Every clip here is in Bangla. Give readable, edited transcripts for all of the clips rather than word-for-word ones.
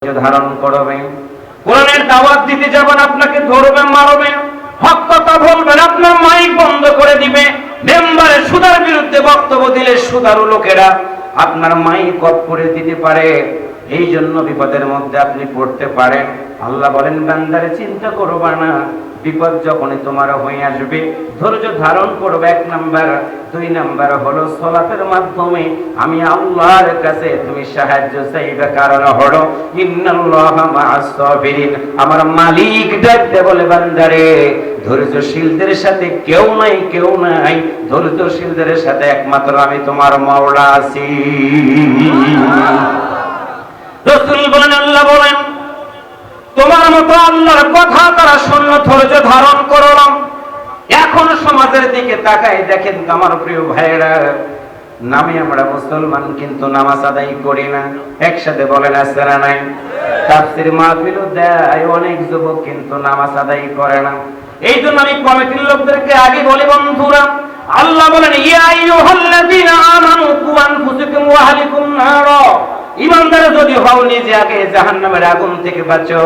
ধারণ করবে। কোরআনের দাওয়াত দিতে যাবেন, আপনাকে ধরবে মারবে, হক কথা বলবেন, আপনার মাইক বন্ধ করে দিবে। মেম্বারে সুদার বিরুদ্ধে বক্তব্য দিলে সুদারু লোকেরা আপনার মাইক অফ করে দিতে পারে। এই জন্য বিপদের মধ্যে আপনি পড়তে পারেন। আল্লাহ বলেন, বান্দারে চিন্তা করবা না, বিপদ যখনই তোমার হয়ে আসবে ধৈর্য ধারণ করবে। 1 নাম্বার। 2 নাম্বার হলো সালাতের মাধ্যমে আমি আল্লাহর কাছে তুমি সাহায্য চাইবে, কারণ হলো ইন্নাল্লাহা মা'আস সাবিরিন। আমার মালিক ডাকতে বলে, বান্দারে ধৈর্যশীলদের সাথে কেউ নাই, ধৈর্যশীলদের সাথে একমাত্র আমি তোমার মাওলা আছি। রাসূল বলেন, আল্লাহ বলেন, তোমার মতো আল্লাহর কথা তারা শূন্য ধৈর্য ধারণ করল। এখন সমাজের দিকে তাকাই দেখেন আমার প্রিয় ভাইয়েরা, নামে আমরা মুসলমান কিন্তু নামাজ আদায় করি না। একসাথে বলেন আছে না নাই? তাফসীর মাহফিলও দেয় অনেক যুবক কিন্তু নামাজ আদায় করে না। এই জন্য আমি কমিটির লোকদেরকে আগে বলি, বন্ধুরা, আল্লাহ বলেন, ইয়া আইয়ুহাল্লাযীনা আমানু কু আনফুসাকুম ওয়া আহলিকুম নারা। ঈমানদার যদি হও নিজে আগে জাহান্নামের আগুন থেকে বাঁচো,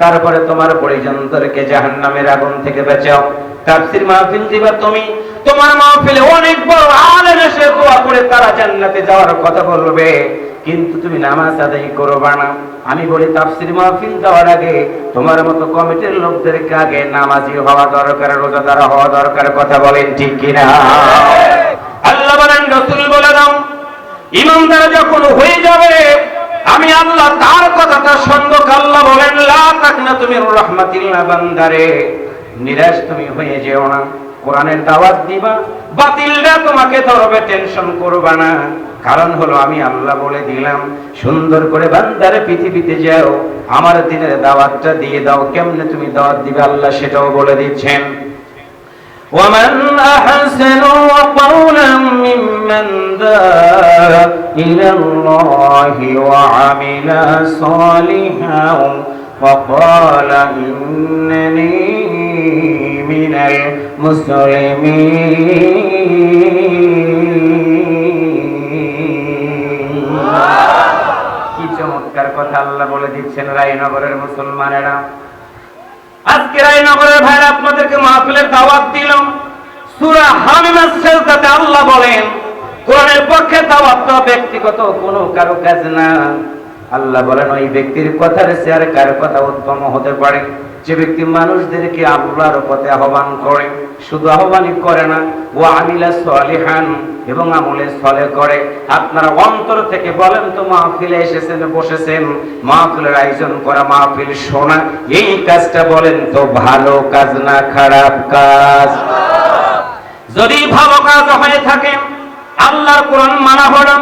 তারপরে তোমার পরিজনদেরকে জাহান্নামের আগুন থেকে বাঁচাও। তাফসীর মাহফিল দিবা তুমি, তোমার মাহফিলে অনেক বড় আলেম এসে দোয়া করে তারা জান্নাতে যাওয়ার কথা বলবে, কিন্তু তুমি নামাজ আদায় করবা না। আমি বলি তাফসীর মাহফিল দেওয়ার আগে তোমার মতো কমিটির লোকদেরকে আগে নামাজি হওয়া দরকার, রোজাদার হওয়া দরকার। কথা বলেন ঠিক কিনা? আল্লাহ বলেন, রাসূল বলে দাও, ঈমানদার যখন হয়ে যাবে আমি আল্লাহ তার কথাটা শুনবো। আল্লাহ বলেন, লা তাকনাতু মির রাহমাতিল্লাহ। বান্দারে নিরাশ তুমি হয়ে যেও না। কোরআনের দাওয়াত দিবা, বাতিলরা তোমাকে ধরবে, টেনশন করবা না। কারণ হলো আমি আল্লাহ বলে দিলাম, সুন্দর করে বান্দারে পৃথিবীতে যাও, আমার দিনের দাওয়াতটা দিয়ে দাও। কেমনে তুমি দাওয়াত দিবে আল্লাহ সেটাও বলে দিচ্ছেন। ومن أحسن قولا ممن دعا إلى الله وعمل صالحا وقال إنني من المسلمين। কি চমৎকার কথা আল্লাহ বলে দিচ্ছেন রায়নগরের মুসলমানেরা। আজকে রায়নগরের ভাইরা আপনাদেরকে মাহফিলের দাওয়াত দিলাম। সূরা হামিমাস সেজদাতে আল্লাহ বলেন, কোরআনের পক্ষে দাওয়াতটা ব্যক্তিগত কোনো কারো কাজ না। আল্লাহ বলেন, ওই ব্যক্তির কথার চেয়ে কার কথা উত্তম হতে পারে যে ব্যক্তি মানুষদেরকে আল্লাহর পথে আহ্বান করে। শুধু আহ্বানই করে না, ও আমিলা সালিহান, এবং আমলে সলে করে। আপনারা অন্তর থেকে বলেন তো, মাহফিলে এসেছেন, বসেছেন, মাহফিলের আয়োজন করা, মাহফিল শোনা, এই কাজটা বলেন তো ভালো কাজ না খারাপ কাজ? যদি ভালো কাজ হয়ে থাকে আল্লাহর কোরআন মানা হলো।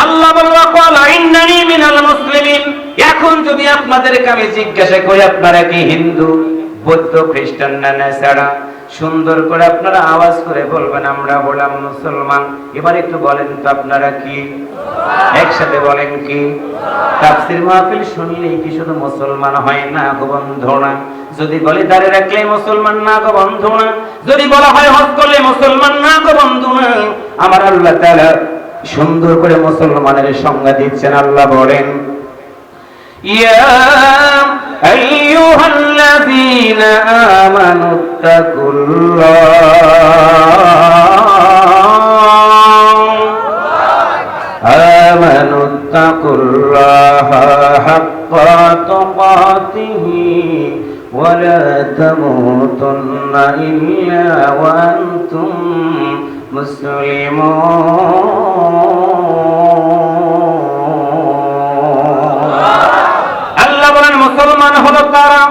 আল্লাহ বলল, ক্বালা ইন্নানি মিনাল মুসলিমিন। এখন যদি আপনাদেরকে আমি জিজ্ঞাসা করি আপনারা কি হিন্দু, বৌদ্ধ, খ্রিস্টান না নাসারা, সুন্দর করে আপনারা আওয়াজ করে বলবেন আমরা হলাম মুসলমান। এবার একটু বলেন তো আপনারা কি? একসাথে বলেন কি? তাফসীর মাহফিল শুনলেই কি শুধু মুসলমান হয় না গো বন্ধু না? যদি বলি দাঁড়িয়ে রাখলে মুসলমান না গো বন্ধু না? যদি বলা হয় হজ করলে মুসলমান না গো বন্ধু না? আমার আল্লাহ তাআলা সুন্দর করে মুসলমানের সংজ্ঞা দিচ্ছেন। আল্লাহ বলেন, ইয়া আইয়ুহাল্লাযীনা আমানুত্তাকুল্লাহা হাক্কা তুকাতিহি ওয়া লা তামুতুন্না ইল্লা ওয়া আনতুম মুসলিমুন। মুসলমান হলো তারা,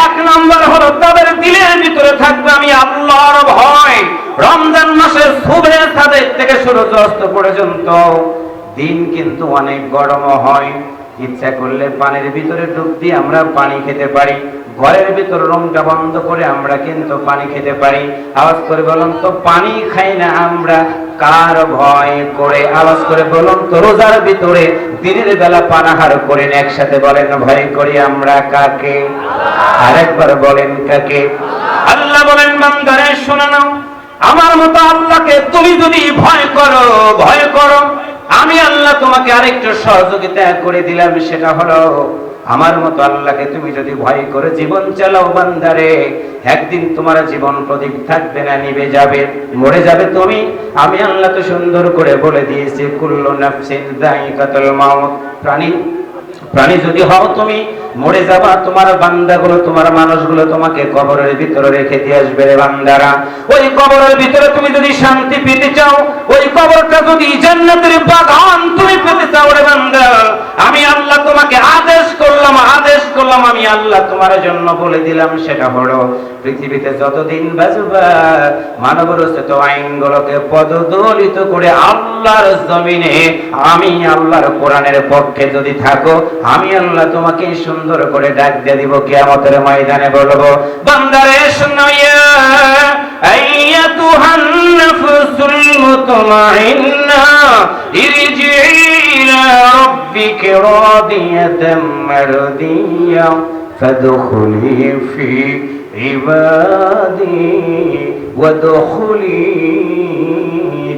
1 নম্বর হলো তাদের দিলের ভিতরে থাকবে আমি আল্লাহর ভয়। রমজান মাসে সুবহে সাদেক থেকে সূর্য অস্ত পর্যন্ত দিন কিন্তু অনেক গরম হয়। ইচ্ছা করলে পানির ভিতরে ডুব দিয়ে আমরা পানি খেতে পারি, ঘরের ভিতর রুমটা বন্ধ করে আমরা কিন্তু পানি খেতে পারি। আওয়াজ করে বলুন তো, পানি খাই না আমরা কার ভয় করে? আওয়াজ করে বলুন তো, রোজার ভিতরে দিনের বেলা পানাহার করেন, একসাথে বলেন ভয় করি আমরা কাকে? আরেকবার বলেন কাকে? আল্লাহ বলেন, বান্দারে শুনে নাও, আমার মতো আল্লাহকে তুমি যদি ভয় করো, আমি আল্লাহ তোমাকে আরেকটু সহযোগিতা করে দিলাম, সেটা হলো আমার মতো আল্লাহকে তুমি যদি ভয় করে জীবন চালাও বান্দারে, একদিন তোমার জীবন প্রদীপ থাকবে না, নিভে যাবে, মরে যাবে তুমি। আমি আল্লাহ তো সুন্দর করে বলে দিয়েছি, কুল্লু নাফসিন যায়িকাতুল মাউত, প্রাণী যদি হও তুমি মরে যাবা। তোমার বান্দাগুলো, তোমার মানুষগুলো তোমাকে কবরের ভিতরে রেখে দিয়ে আসবে রে বান্দারা। ওই কবরের ভিতরে তুমি যদি শান্তি পেতে চাও, ওই কবরটা যদি জান্নাতের বাগান তুমি পেতে চাও রে বান্দা, আমি আল্লাহ তোমাকে আদেশ করলাম, আমি আল্লাহ তোমার জন্য বলে দিলাম, সেটা হলো পৃথিবীতে যতদিন বাঁচবা মানব রচিত আইনগুলোকে পদদলিত করে আল্লাহর জমিনে আমি আল্লাহর কোরআনের পক্ষে যদি থাকো, আমি আল্লাহ তোমাকে সুন্দর করে ডাক দিয়ে দিব, কিয়ামতের ময়দানে বলবো, বান্দারে শুনো, ইয়া আইয়াতুহান নাফসুল মুতমাইন্না ইরজিই ইলা রাব্বিকা রাদিয়াতাম মারদিয়া ফাদখুলি ফি ইবাদি ওয়াদখুলি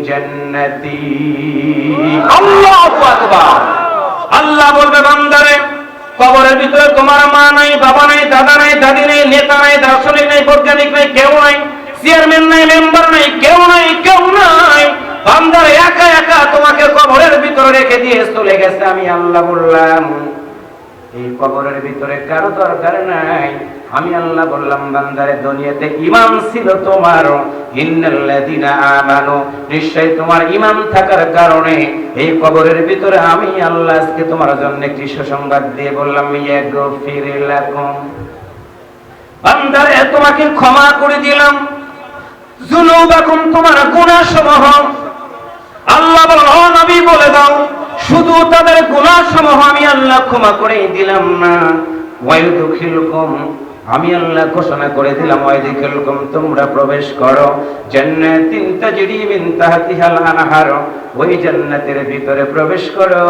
জান্নাতি। আল্লাহু আকবার। আল্লাহ বলবে, বান্দারে কবরের ভিতরে তোমার মা নাই, বাবা নাই, দাদা নাই, দাদি নাই, নেতা নাই, দার্শনিক নাই, বৈজ্ঞানিক নাই, কেউ নাই, চেয়ারম্যান নাই, মেম্বার নাই, কেউ নাই। বান্দারে একা একা তোমাকে কবরের ভিতরে রেখে দিয়ে চলে গেছে। আমি আল্লাহ বললাম, এই কবরের ভিতরে কারো দরকার নাই। আমি আল্লাহ বললাম, বান্দারে দুনিয়াতে ঈমান ছিল তোমার, ইন্নাল্লাযীনা আমানু, নিশ্চয় তোমার ঈমান থাকার কারণে এই কবরের ভিতরে আমি আল্লাহ আজকে তোমার জন্য একটি সুসংবাদ দিয়ে বললাম, ইয়াগফির লাকুম, বান্দারে তোমাকে ক্ষমা করে দিলাম, যুনুবাকুম, তোমার গুনাহসমূহ। আল্লাহ বলেন, ও নবী বলে দাও, শুধু তাদের গুনাহসমূহ আমি আল্লাহ ক্ষমা করে দিলাম না, ওয়ায়ুদখিলুকুম, আমি আল্লাহ ঘোষণা করে দিলাম, ওয়ায়ুদখিলুকুম, তোমরা প্রবেশ করো জান্নাতিন তাজরি মিন তাহতিহাল আনহার, ওই জান্নাতের ভিতরে প্রবেশ করো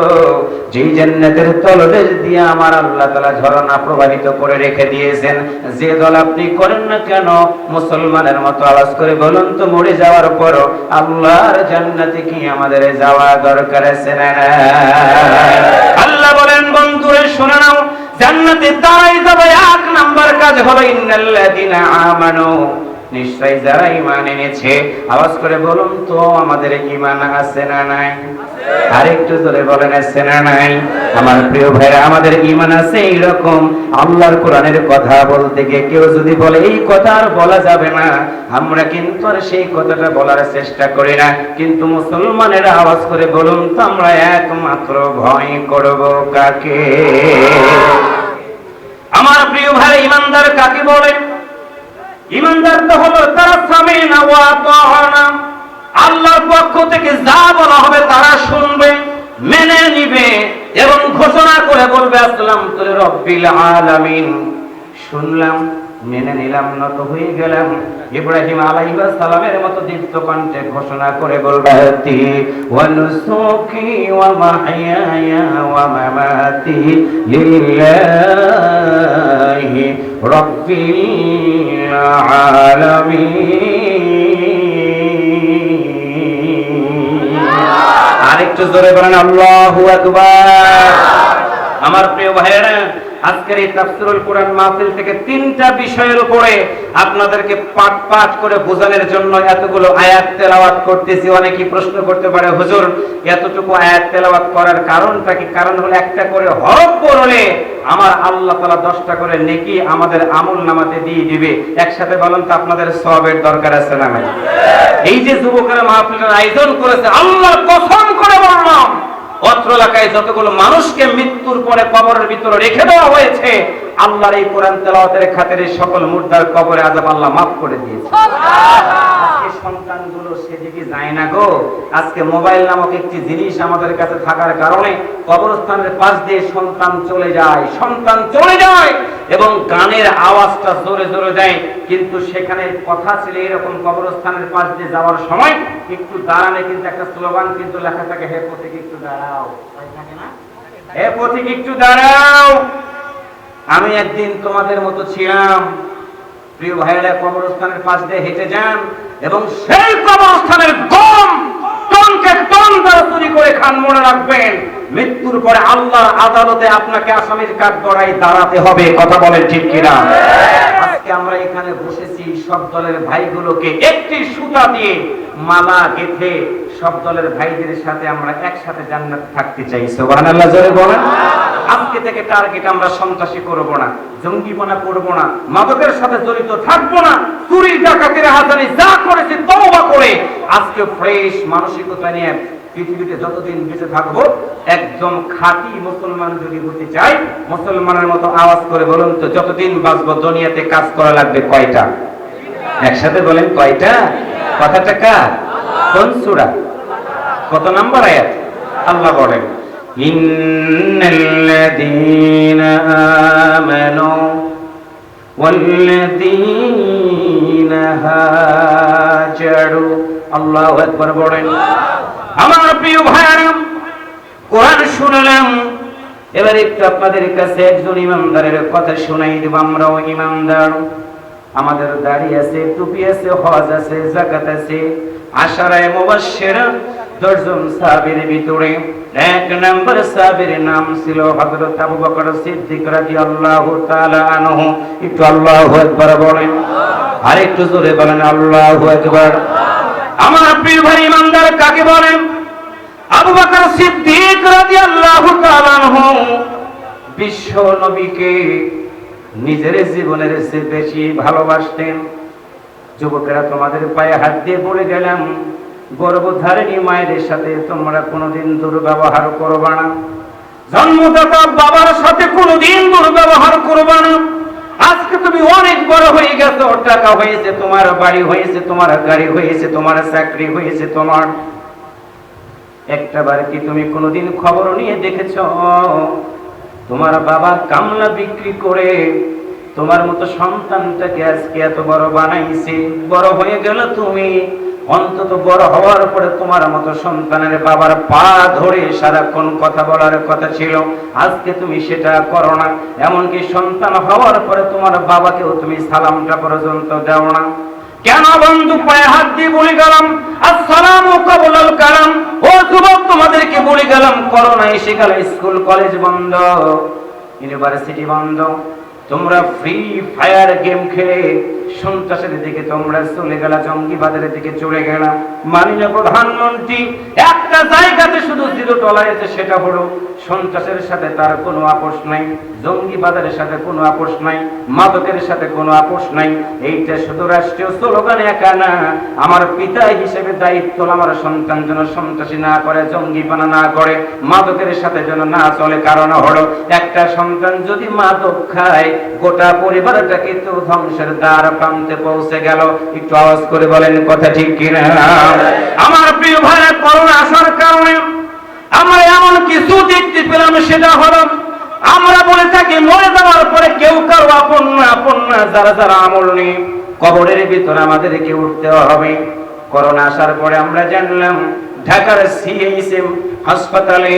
যেই জান্নাতের তলদেশ দিয়ে আমার আল্লাহ তাআলা ঝর্ণা প্রবাহিত করে রেখে দিয়েছেন। যে দল আপনি করেন না কেন, মুসলমানের মতো আওয়াজ করে বলুন তো, মরে যাওয়ার পর আল্লাহর জান্নাতে কি আমাদের যাওয়া দরকার আছে না? আল্লাহ বলেন, বন্ধুরে শুনে নাও, জান্নাতে তারাই যাবে, এক নাম্বার কাজ হলো ইন্নাল্লাযীনা আমানু, নিশ্চয় যারা ঈমান এনেছে। আওয়াজ করে বলুন তো, আমাদের ঈমান আছে না নাই? আরেকটু জোরে বলেন, আছে না নাই? আমার প্রিয় ভাইরা, আমাদের ঈমান আছে। এইরকম আল্লাহর কোরআনের কথা বলতে গিয়ে কেউ যদি বলে এই কথা আর বলা যাবে না, আমরা কিন্তু আর সেই কথাটা বলার চেষ্টা করি না। কিন্তু মুসলমানেরা আওয়াজ করে বলুন তো, আমরা একমাত্র ভয় করব কাকে? আমার প্রিয় ভাই, ঈমানদার কাকে বলে? ঈমানদার তো হলো তারা সামিনা ওয়া আতানা, আল্লাহর পক্ষ থেকে যা বলা হবে তারা শুনবে, মেনে নিবে এবং ঘোষণা করে বলবে, আসলামতু লিরাব্বিল আলামিন, শুনলাম, মেনে নিলাম, নত হয়ে গেলাম। ইব্রাহিম আলাইহিস সালামের মতো দীপ্ত কণ্ঠে ঘোষণা করে বলবে, আতি ওয়া নুসুকি ওয়া মাহইয়ায়া ওয়া মামাতি লিল্লাহি রাব্বিল আলামিন। আরেকটু জোরে বলেন, আল্লাহু আকবার। আমার প্রিয় ভাইয়েরা, আজকের এই তাফসীরুল কোরআন মাহফিল থেকে তিনটা বিষয়ের উপরে আপনাদেরকে পাঠ পাঠ করে বোঝানোর জন্য এতগুলো আয়াত তেলাওয়াত করতেছি। অনেকেই প্রশ্ন করতে পারে, হুজুর এতটুকু আয়াত তেলাওয়াত করার কারণটা কি? কারণ হলো, একটা করে হরফ পড়লে আমার আল্লাহ তাআলা 10টা করে নেকি আমাদের আমলনামাতে দিয়ে দিবে। একসাথে বলেন তো, আপনাদের সওয়াবের দরকার আছে না নাই? এই যে যুবকেরা মাহফিলের আয়োজন করেছে, আল্লাহর কসম করে বললাম, অত্র এলাকায় যতগুলো মানুষকে মৃত্যুর পরে কবরের ভিতরে রেখে দেওয়া হয়েছে, আল্লাহর এই কোরআন তেলাওয়াতের খাতিরে সকল মুর্দার কবরে আযাব আল্লাহ মাফ করে দিয়েছে। আজকে সন্তানগুলো সেদিকে যায় না গো। আজকে মোবাইল নামক একটি জিনিস আমাদের কাছে থাকার কারণে কবরস্থানের পাশ দিয়ে সন্তান চলে যায় এবং গানের আওয়াজটা জোরে জোরে যায়। কিন্তু সেখানে কথা ছিল এরকম, কবরস্থানের পাশ দিয়ে যাওয়ার সময় একটু দাঁড়ানে কিন্তু একটা স্লোগান কিন্তু লেখা থাকে, হে পথিক একটু দাঁড়াও, থাকে না? হে পথিক একটু দাঁড়াও। আমি একদিন তোমাদের মতো ছিলাম, প্রিয় ভাইরা, কবরস্থানের পাশ দিয়ে হেঁটে যান এবং সেই কবরস্থানের গম টনকে টন যারা চুরি করে খান, মনে রাখবেন মৃত্যুর পরে আল্লাহর আদালতে আপনাকে আসামির কাঠগড়ায় দাঁড়াতে হবে। কথা বলেন ঠিক কিনা? আজকে আমরা এখানে বসেছি সব দলের ভাইগুলোকে একটি সুতা দিয়ে মালা গেঁথে সব দলের ভাইদের সাথে আমরা একসাথে জান্নাত থাকতে চাই। সুবহানাল্লাহ জোরে বলেন। আজকে থেকে টার্গেট আমরা সন্ত্রাসী করব না, জঙ্গিপনা করব না, মাদকের সাথে জড়িত থাকব না, চুরি ডাকাতির হাজারি যা করেছি তওবা করে আজকে ফ্রেশ মানসিকতা নিয়ে পৃথিবীতে যতদিন বেঁচে থাকবো একজন খাঁটি মুসলমান যদি হতে চাই, মুসলমানের মতো আওয়াজ করে বলুন তো, যতদিন বাঁচবো দুনিয়াতে কাজ করা লাগবে কয়টা? একসাথে বলেন কয়টা? কথাটা কার? কোন সূরা? কত নম্বর আয়াত? আল্লাহ বলেন ইন্নাল্লাযীনা আমানু ওয়াল্লাযীনা হাজারু। আল্লাহু আকবার বলেন। আমার প্রিয় ভাইরা, কোরআন শুনলাম, এবার একটু আপনাদের কাছে একজন ইমানদারের কথা শোনাই দেব। আমরাও ইমানদার, আমাদের দাড়ি আছে, টুপি আছে, হজ আছে, যাকাত আছে। আশারায়ে মুবাশশিরা 10 জন সাহাবীর ভিতরে 1 নম্বর সাহাবীর নাম ছিল হযরত আবু বকর সিদ্দিক রাদিয়াল্লাহু তাআলা আনহু। একটু আল্লাহু আকবার বলেন, আর একটু জোরে বলেন আল্লাহু আকবার। আমার প্রিয় ভাই ইমানদার কাকে বলেন? আবু বকর সিদ্দিক রাদিয়াল্লাহু তাআলা আনহু বিশ্ব নবীকে নিজের জীবনের চেয়ে বেশি ভালোবাসতেন। যুবকেরা, তোমাদের পায়ে হাত দিয়ে বলে গেলাম, গর্ভধারিণী মায়ের সাথে তোমরা কোনোদিন দুর্ব্যবহার করবা না, জন্মদাতা বাবার সাথে কোনোদিন দুর্ব্যবহার করবা না। আজকে তুমি অনেক বড় হয়ে গেছো, টাকা হয়েছে তোমার, বাড়ি হয়েছে তোমার, গাড়ি হয়েছে তোমার, চাকরি হয়েছে তোমার, একটাবার কি তুমি কোনোদিন খবর নিয়ে দেখেছ তোমার বাবা কামলা বিক্রি করে তোমার মতো সন্তানটাকে আজকে এত বড় বানাইছে? বড় হয়ে গেল তুমি, অন্তত বড় হওয়ার পরে তোমার মতো সন্তানের বাবার পা ধরে সারাক্ষণ কথা বলার কথা ছিল, আজকে তুমি সেটা করো না। এমনকি সন্তান হওয়ার পরে তোমার বাবাকেও তুমি সালামটা পর্যন্ত দাও না। কেন বন্ধু? পায়ে হাত দিয়ে বলে গেলাম আসসালামু কাবলাল কালাম। ও যুবক, তোমাদেরকে বলে গেলাম, করোনা এসে গেল, স্কুল কলেজ বন্ধ, ইউনিভার্সিটি বন্ধ, তোমরা ফ্রি ফায়ার গেম খেলে সন্ত্রাসের দিকে তোমরা চলে গেলা, জঙ্গিবাদের দিকে চলে গেলা। মাননীয় প্রধানমন্ত্রী একটা জায়গাতে শুধু জিরো টলারেন্স, সেটা হলো সন্ত্রাসের সাথে তার কোনো আপোষ নাই, জঙ্গিবাদের সাথে কোনো আপোষ নাই, মাদকের সাথে কোনো আপোষ নাই। এইটা শুধু রাষ্ট্রীয় স্লোগান একা না, আমার পিতা হিসেবে দায়িত্ব, আমার সন্তান যেন সন্ত্রাসী না করে, জঙ্গিপানা না করে, মাদকের সাথে যেন না চলে। কারণ হলো একটা সন্তান যদি মাদক খায়, গোটা পরিবারটাকে তো ধ্বংসের দ্বার প্রান্তে পৌঁছে গেল। একটু আওয়াজ করে বলেন কথা ঠিক কিনা? আমার প্রিয় ভাইরা, করোনা আসার কারণে আমরা এমন কিছু দেখতে পেলাম, সেটা হলো আমরা বলে থাকি মরে যাওয়ার পরে কেউ কারো আপন না, আপন না। যারা যারা আমল নেই, কবরের ভিতরে আমাদেরকে উঠতে হবে। করোনা আসার পরে আমরা জানলাম ঢাকার সিএইচএম হাসপাতালে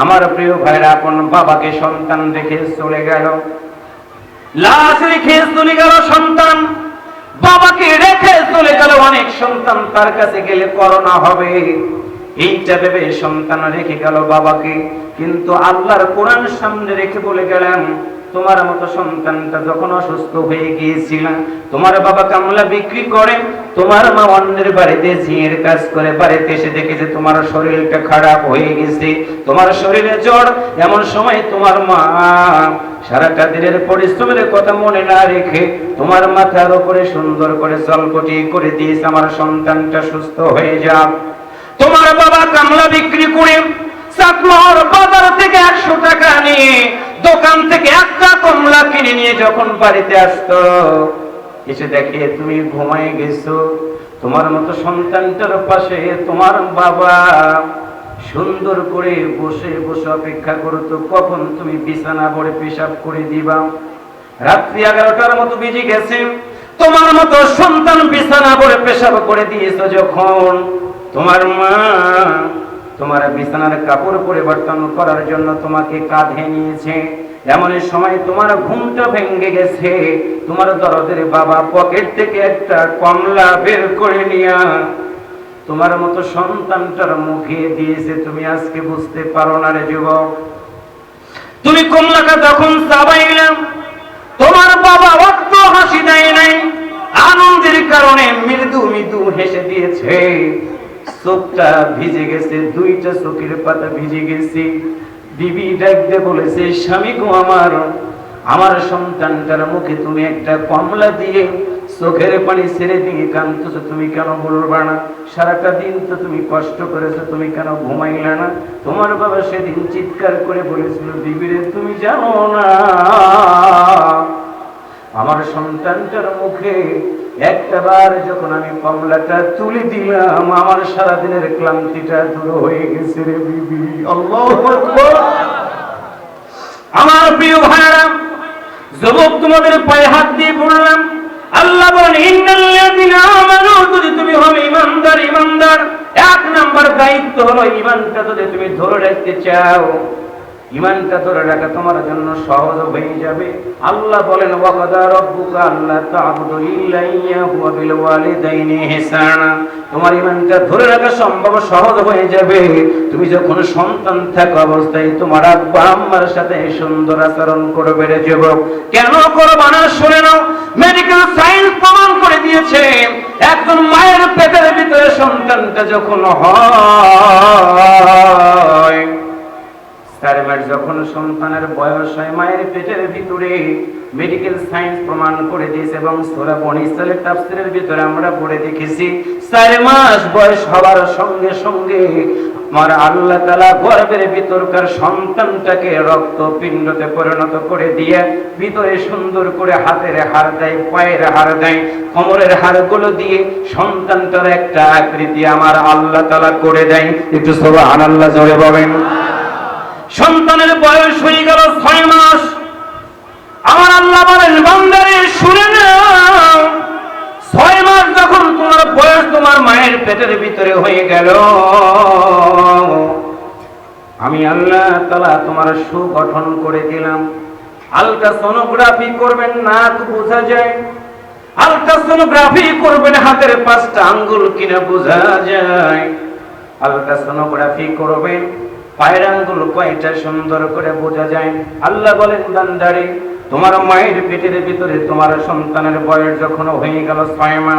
আমার প্রিয় ভাইরা আপন বাবাকে সন্তান রেখে চলে গেল, লাশ রেখে চলে গেল সন্তান, বাবাকে রেখে চলে গেল। অনেক সন্তান তার কাছে গেলে করোনা হবে এইটা ভেবে সন্তান রেখে গেল বাবাকে, কিন্তু আল্লাহর কোরআন সামনে রেখে বলে গেলাম, তোমার মতো সন্তানটা যখন অসুস্থ হয়ে গিয়েছিল, তোমার বাবা কামলা বিক্রি করে, তোমার মা অন্যের বাড়িতে ঝিঁয়ের কাজ করে, বাড়িতে এসে দেখেছে তোমার শরীরটা খারাপ হয়ে গেছে, তোমার শরীরে জ্বর। এমন সময় তোমার মা সারাটা দিনের পরিশ্রমের কথা মনে না রেখে তোমার মাথার উপরে সুন্দর করে জলপটি করে দিয়েছে, আমার সন্তানটা সুস্থ হয়ে যাক। তোমার বাবা কামলা বিক্রি করে চাকমার বাজার থেকে 100 টাকা নিয়ে দোকান থেকে একটা কমলা কিনে নিয়ে যখন বাড়িতে আসতো, এসে দেখে তুমি ঘুমায় গেছো, তোমার মতো সন্তানটার পাশে তোমার বাবা সুন্দর করে বসে বসে অপেক্ষা করতো কখন তুমি বিছানা ভরে পেশাব করে দিবা। রাত্রি 11টার মতো বেজে গেছে, তোমার মতো সন্তান বিছানা ভরে পেশাব করে দিয়েছো যখন, তোমার মা তোমার বিছানার কাপড় পরিবর্তন করার জন্য তোমাকে কাঁধে নিয়েছে। এমন সময় তোমার ঘুমটা ভেঙে গেছে, তোমার দরদের বাবা পকেট থেকে একটা কমলা বের করে নিয়া তোমার মতো সন্তানটার মুখে দিয়েছে, তুমি আজকে বুঝতে পারো না রে যুবক। তুমি কমলাকা যখন চাবাইলাম, তোমার বাবা অত হাসি দেয় নাই, আনন্দের কারণে মৃদু মৃদু হেসে দিয়েছে। চোখটা ভিজে গেছে, দুইটা চোখের পাতা ভিজে গেছে। বিবি ডাকতে বলেছে, স্বামী গো আমার সন্তানটার মুখে তুমি একটা কমলা দিয়ে চোখের পানি ছেড়ে দিয়ে কাঁদতেছো, তুমি কেন বলবা না? সারাটা দিন তো তুমি কষ্ট করেছো, তুমি কেন ঘুমাইলা না? তোমার বাবা সেদিন চিৎকার করে বলেছিল, বিবিরে তুমি জানো না আমার সন্তানটার মুখে একটাবার যখন আমি কমলাটা তুলে দিলাম, আমার সারাদিনের ক্লান্তিটা দূর হয়ে গেছে রে বিবি। আল্লাহু আকবার। আমার প্রিয় ভাইরা, যুবক তোমাদের পায়ে হাত দিয়ে বললাম, আল্লাহ বলেন ইন্নাল্লাযিনা আমানু, যদি তুমি হবে ঈমানদার, ঈমানদার এক নাম্বার দায়িত্ব হলো ঈমানটা যদি তুমি ধরে রাখতে চাও, ঈমানটা ধরে রাখা তোমার জন্য সহজ হয়ে যাবে। আল্লাহ বলেন ওয়াকাদা রাব্বুকা আল্লা তা'বুদু ইল্লা ইয়াহু ওয়া বিল ওয়ালিদাইনি ইহসানা। তোমার ঈমানটা ধরে রাখা সম্ভব, সহজ হয়ে যাবে তুমি যখন সন্তান থাকা অবস্থায় তোমার আব্বা আম্মার সাথে সুন্দর আচরণ করবে রে যুবক। কেন করবা না শুনে নাও। মেডিকেল সায়েন্স প্রমাণ করে দিয়েছে, একজন মায়ের পেটের ভিতরে সন্তানটা যখন হয়, 4 মাস যখন সন্তানের বয়স হয় মায়ের পেটের ভিতরে, মেডিকেল সায়েন্স প্রমাণ করে দিয়েছে এবং সূরা বনী ইসরাঈলের তাফসীরের ভিতরে আমরা পড়ে দেখেছি, 4 মাস বয়স হওয়ার সঙ্গে সঙ্গে আমার আল্লাহ তাআলা গর্ভের ভিতরকার সন্তানটাকে রক্তপিণ্ডতে পরিণত করে দিয়ে ভিতরে সুন্দর করে হাতের হাড় দেয়, পায়ের হাড় দেয়, কোমরের হাড়গুলো দিয়ে সন্তানটার একটা আকৃতি আমার আল্লাহ তাআলা করে দেয়। একটু সুবহানাল্লাহ জোরে বলেন। সন্তানের বয়স হয়ে গেল 6 মাস। আমার আল্লাহ বলেন, বান্দারে শুনে নাও, 6 মাস যখন তোমার বয়স তোমার মায়ের পেটের ভিতরে হয়ে গেল, আমি আল্লাহ তাআলা তোমার সুগঠন করে দিলাম। আলট্রাসোনোগ্রাফি করবেন, নাক বোঝা যায়। আলট্রাসোনোগ্রাফি করবেন, হাতের 5টা আঙ্গুল কিনা বোঝা যায়। আলট্রাসোনোগ্রাফি করবেন, পায়ের আঙ্গুল কয়টা সুন্দর করে বোঝা যায়। আল্লাহ বলেন, বান্দারে তোমার মায়ের পেটের ভিতরে তোমার সন্তানের বয়স যখন হয়ে গেল 6 মাস,